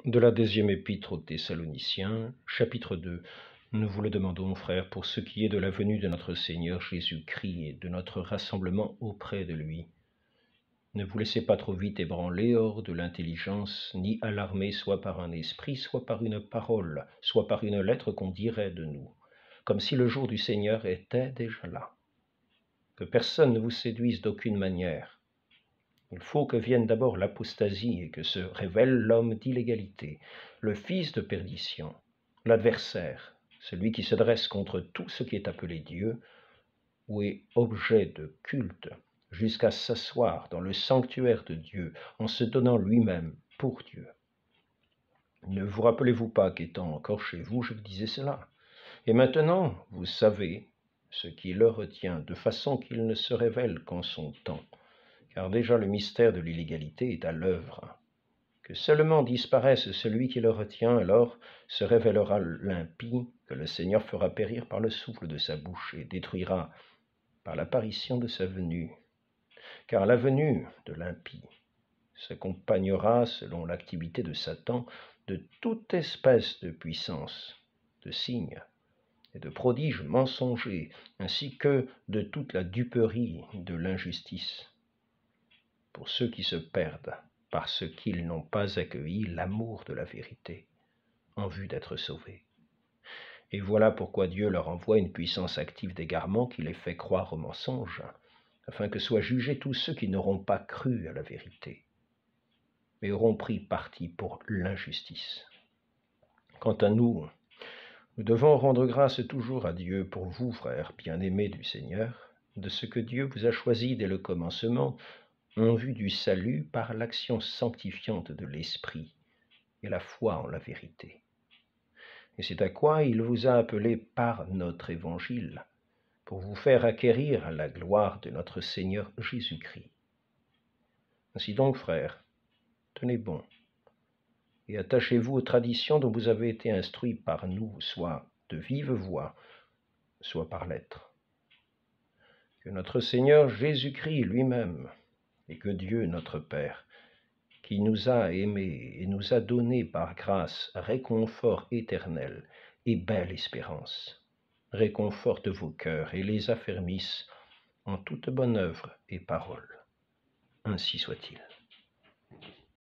De la deuxième épître aux Thessaloniciens, chapitre 2. Nous vous le demandons, frères, pour ce qui est de la venue de notre Seigneur Jésus-Christ et de notre rassemblement auprès de lui. Ne vous laissez pas trop vite ébranler hors de l'intelligence, ni alarmer soit par un esprit, soit par une parole, soit par une lettre qu'on dirait de nous, comme si le jour du Seigneur était déjà là. Que personne ne vous séduise d'aucune manière. Il faut que vienne d'abord l'apostasie et que se révèle l'homme d'illégalité, le fils de perdition, l'adversaire, celui qui se dresse contre tout ce qui est appelé Dieu ou est objet de culte, jusqu'à s'asseoir dans le sanctuaire de Dieu en se donnant lui-même pour Dieu. Ne vous rappelez-vous pas qu'étant encore chez vous, je vous disais cela? Et maintenant, vous savez ce qui le retient, de façon qu'il ne se révèle qu'en son temps. Car déjà le mystère de l'illégalité est à l'œuvre. Que seulement disparaisse celui qui le retient, alors se révélera l'impie, que le Seigneur fera périr par le souffle de sa bouche et détruira par l'apparition de sa venue. Car la venue de l'impie s'accompagnera, selon l'activité de Satan, de toute espèce de puissance, de signes et de prodiges mensongers, ainsi que de toute la duperie de l'injustice. Pour ceux qui se perdent, parce qu'ils n'ont pas accueilli l'amour de la vérité, en vue d'être sauvés. Et voilà pourquoi Dieu leur envoie une puissance active d'égarement qui les fait croire au mensonge, afin que soient jugés tous ceux qui n'auront pas cru à la vérité, mais auront pris parti pour l'injustice. Quant à nous, nous devons rendre grâce toujours à Dieu pour vous, frères bien-aimés du Seigneur, de ce que Dieu vous a choisi dès le commencement, en vue du salut par l'action sanctifiante de l'Esprit et la foi en la vérité. Et c'est à quoi il vous a appelé par notre évangile, pour vous faire acquérir la gloire de notre Seigneur Jésus-Christ. Ainsi donc, frères, tenez bon, et attachez-vous aux traditions dont vous avez été instruits par nous, soit de vive voix, soit par lettre. Que notre Seigneur Jésus-Christ lui-même, et que Dieu notre Père, qui nous a aimés et nous a donné par grâce réconfort éternel et belle espérance, réconforte vos cœurs et les affermisse en toute bonne œuvre et parole. Ainsi soit-il.